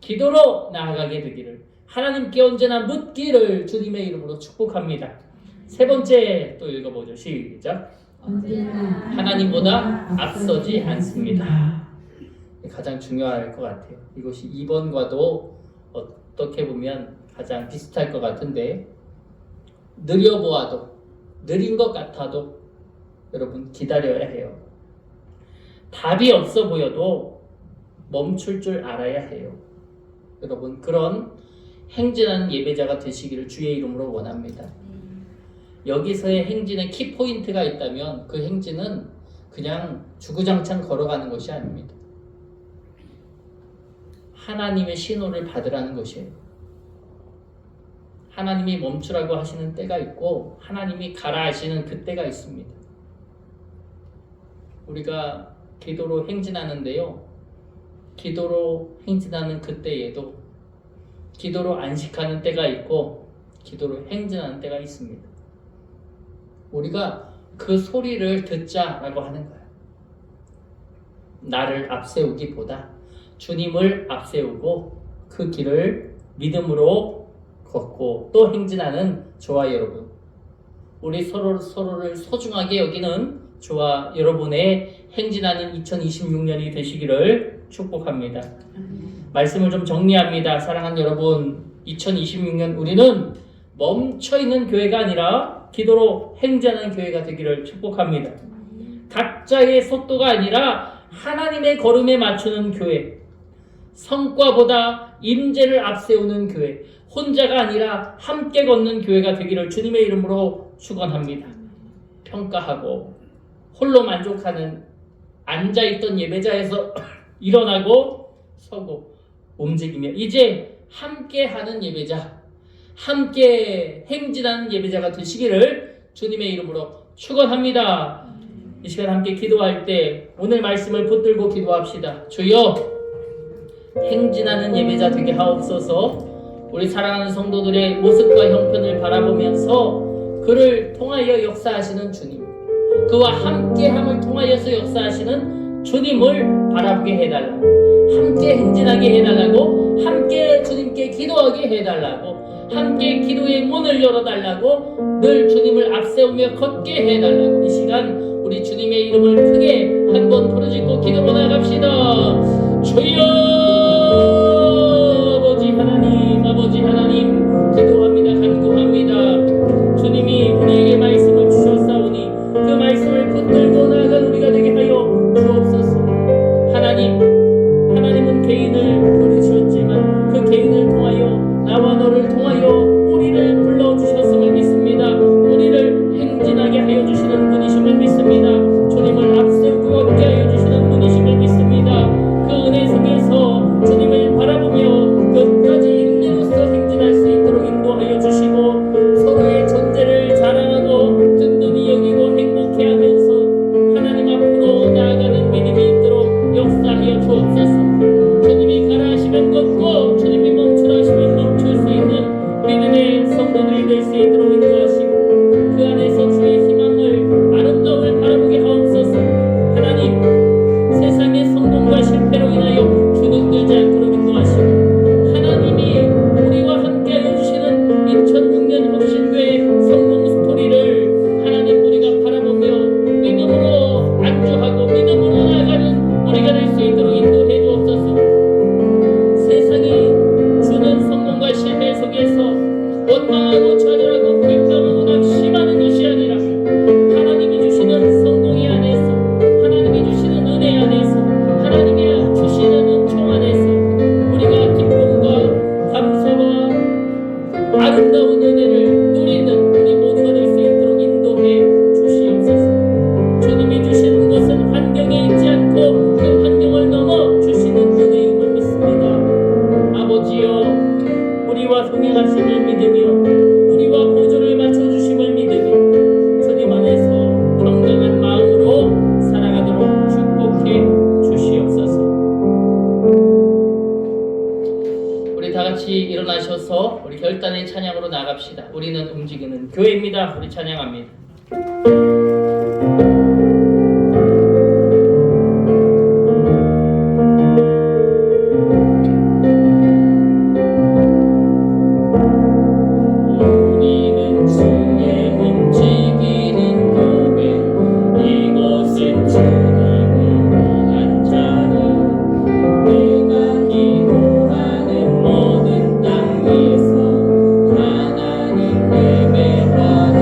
기도로 나아가게 되기를, 하나님께 언제나 묻기를 주님의 이름으로 축복합니다. 세 번째 또 읽어보죠. 시작. 언제나 하나님보다 앞서지 않습니다. 가장 중요할 것 같아요. 이것이 2번과도 어떻게 보면 가장 비슷할 것 같은데, 느려보아도, 느린 것 같아도 여러분 기다려야 해요. 답이 없어 보여도 멈출 줄 알아야 해요. 여러분, 그런 행진하는 예배자가 되시기를 주의 이름으로 원합니다. 여기서의 행진의 키포인트가 있다면 그 행진은 그냥 주구장창 걸어가는 것이 아닙니다. 하나님의 신호를 받으라는 것이에요. 하나님이 멈추라고 하시는 때가 있고 하나님이 가라 하시는 그 때가 있습니다. 우리가 기도로 행진하는데요, 기도로 행진하는 그때에도 기도로 안식하는 때가 있고 기도로 행진하는 때가 있습니다. 우리가 그 소리를 듣자라고 하는 거예요. 나를 앞세우기보다 주님을 앞세우고 그 길을 믿음으로 걷고 또 행진하는 저와 여러분, 우리 서로를 소중하게 여기는 저와 여러분의 행진하는 2026년이 되시기를 축복합니다. 말씀을 좀 정리합니다. 사랑하는 여러분, 2026년 우리는 멈춰있는 교회가 아니라 기도로 행진하는 교회가 되기를 축복합니다. 각자의 속도가 아니라 하나님의 걸음에 맞추는 교회, 성과보다 임재를 앞세우는 교회, 혼자가 아니라 함께 걷는 교회가 되기를 주님의 이름으로 축원합니다. 평가하고 홀로 만족하는 앉아있던 예배자에서 일어나고 서고 움직이며 이제 함께하는 예배자, 함께 행진하는 예배자가 되시기를 주님의 이름으로 축원합니다. 이 시간 함께 기도할 때 오늘 말씀을 붙들고 기도합시다. 주여, 행진하는 예배자 되게 하옵소서. 우리 사랑하는 성도들의 모습과 형편을 바라보면서 그를 통하여 역사하시는 주님, 그와 함께함을 통하여서 역사하시는 주님을 바라보게 해달라. 함께 행진하게 해달라고, 함께 주님께 기도하게 해달라고, 함께 기도의 문을 열어달라고, 늘 주님을 앞세우며 걷게 해달라고. 이 시간 우리 주님의 이름을 크게 한번 부르짖고 기도로 나갑시다. 주여, 아버지 하나님 기도합니다. 간구합니다. 주님이 우리에게 말씀을 주셨사오니 그 말씀을 붙들고 나아간 우리가 되게 하여 주옵소서. 하나님은 개인을 부르셨지만 그 개인을 통하여 나와 너를 통하여 우리를 불러주셨음을 믿습니다. 우리를 행진하게 하여 주시는 분이심을 믿습니다. 주님을 앞세우고 걷게 하여 주시는 분이심을 믿습니다. 그 은혜 속에서 주님을 바라보며 끝까지 인내로서 행진할 수 있도록 인도하여 주시고, 서로의 존재를 자랑하고 든든히 여기고 행복해하면서 하나님 앞으로 나아가는 믿음이 있도록 역사하여 주옵소서. 주님이 가라 하시면 걷고 주님이 멈추라 하시면 멈출 수 있는 믿음의 성도들이 될 수 있도록 인도하시고, 그 안에서 주의 희망을, 아름다움을 바라보게 하옵소서. 하나님, 세상의 성공과 실패로 인하여 주눅들지 않도록 인도하시고, 하나님이 우리와 함께하여 주시는 2006년 혁신교회 성공 스토리를 하나님 우리가 바라보며 믿음으로 안주하고 믿음으로 나아가는 우리가 될 수 있도록 인도해 주옵소서. 세상이 주는 성공과 실패 속에서 원망하고 좌절하고 불평하고 낙심하는 것이 아니라 하나님이 주시는 성공이 안에서, 하나님이 주시는 은혜 안에서, 하나님이 주시는 은총 안에서 우리가 기쁨과 감사와 아름다운 은혜를 누리는 우리 모두가 될 수 있도록 인도해 주시옵소서. 주님이 주시는 것은 환경에 있지 않고 그 환경을 넘어 주시는 은혜임을 믿습니다. 아버지여, 우리와 동행하심을 믿으며 우리와 보조를 맞춰주심을 믿으며 주님 안에서 건강한 마음으로 살아가도록 축복해 주시옵소서. 우리 다 같이 일어나셔서 우리 결단의 찬양으로 나갑시다. 우리는 움직이는 교회입니다. 우리 찬양합니다. 우리는 주의 움직이는 교회, 이곳은 주님을 위한 자리, 내가 기도하는 모든 땅 위에서 하나님 예배하는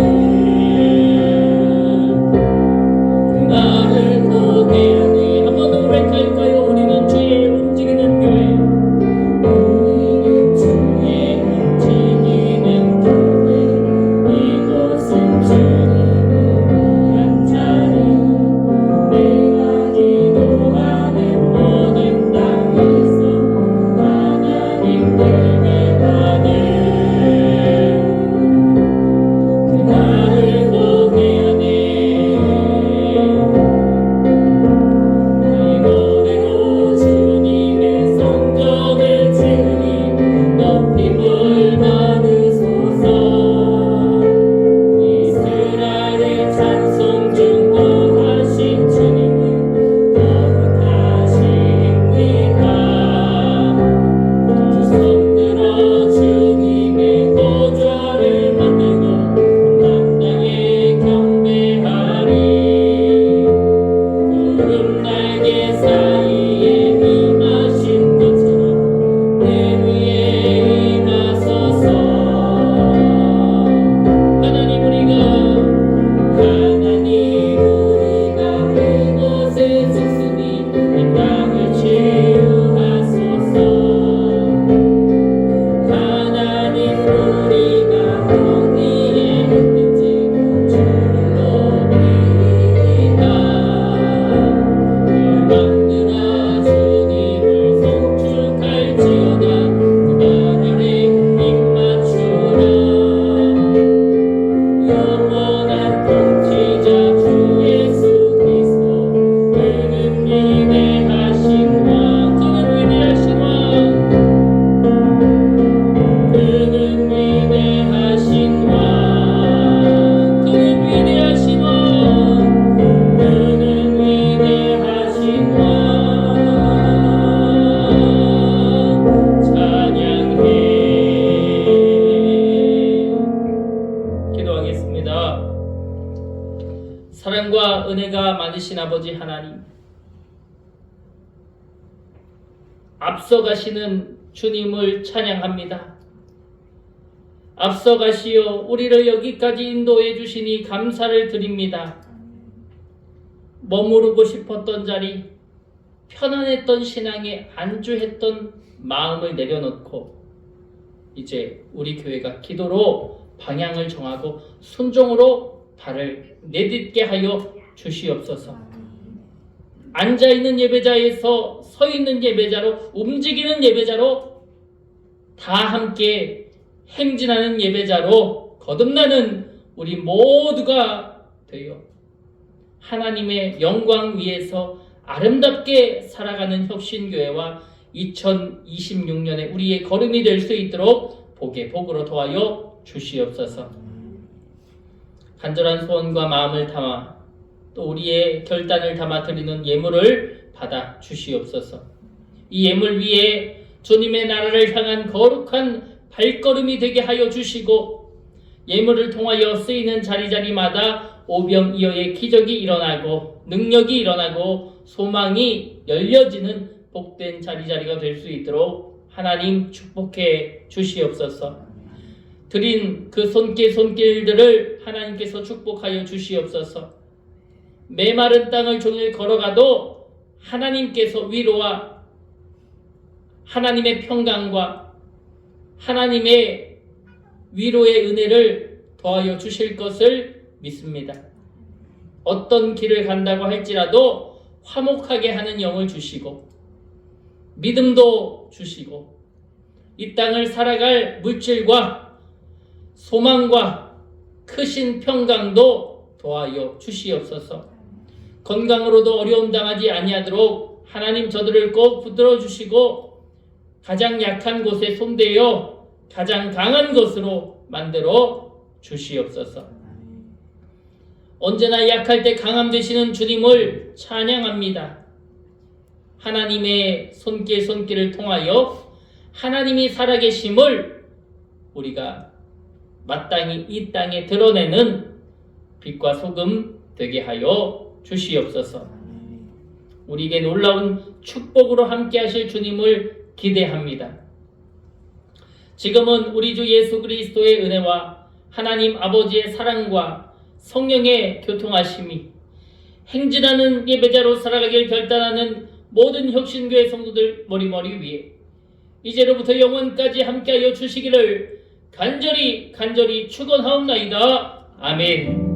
사랑과 은혜가 많으신 아버지 하나님, 앞서가시는 주님을 찬양합니다. 앞서가시어 우리를 여기까지 인도해 주시니 감사를 드립니다. 머무르고 싶었던 자리, 편안했던 신앙에 안주했던 마음을 내려놓고 이제 우리 교회가 기도로 방향을 정하고 순종으로 발을 내딛게 하여 주시옵소서. 앉아있는 예배자에서 서있는 예배자로, 움직이는 예배자로, 다 함께 행진하는 예배자로 거듭나는 우리 모두가 되어 하나님의 영광 위에서 아름답게 살아가는 혁신교회와 2026년에 우리의 걸음이 될 수 있도록 복의 복으로 도와여 주시옵소서. 간절한 소원과 마음을 담아 또 우리의 결단을 담아 드리는 예물을 받아 주시옵소서. 이 예물 위에 주님의 나라를 향한 거룩한 발걸음이 되게 하여 주시고, 예물을 통하여 쓰이는 자리자리마다 오병이어의 기적이 일어나고 능력이 일어나고 소망이 열려지는 복된 자리자리가 될 수 있도록 하나님 축복해 주시옵소서. 드린 그 손길들을 하나님께서 축복하여 주시옵소서. 메마른 땅을 종일 걸어가도 하나님께서 위로와 하나님의 평강과 하나님의 위로의 은혜를 더하여 주실 것을 믿습니다. 어떤 길을 간다고 할지라도 화목하게 하는 영을 주시고 믿음도 주시고 이 땅을 살아갈 물질과 소망과 크신 평강도 도하여 주시옵소서. 건강으로도 어려움 당하지 아니하도록 하나님 저들을 꼭 붙들어 주시고 가장 약한 곳에 손대어 가장 강한 것으로 만들어 주시옵소서. 언제나 약할 때 강함 되시는 주님을 찬양합니다. 하나님의 손길을 통하여 하나님이 살아계심을 우리가 마땅히 이 땅에 드러내는 빛과 소금 되게 하여 주시옵소서. 우리에게 놀라운 축복으로 함께 하실 주님을 기대합니다. 지금은 우리 주 예수 그리스도의 은혜와 하나님 아버지의 사랑과 성령의 교통하심이 행진하는 예배자로 살아가길 결단하는 모든 혁신교회 성도들 머리머리 위에 이제로부터 영원까지 함께하여 주시기를 간절히 축원하옵나이다. 아멘.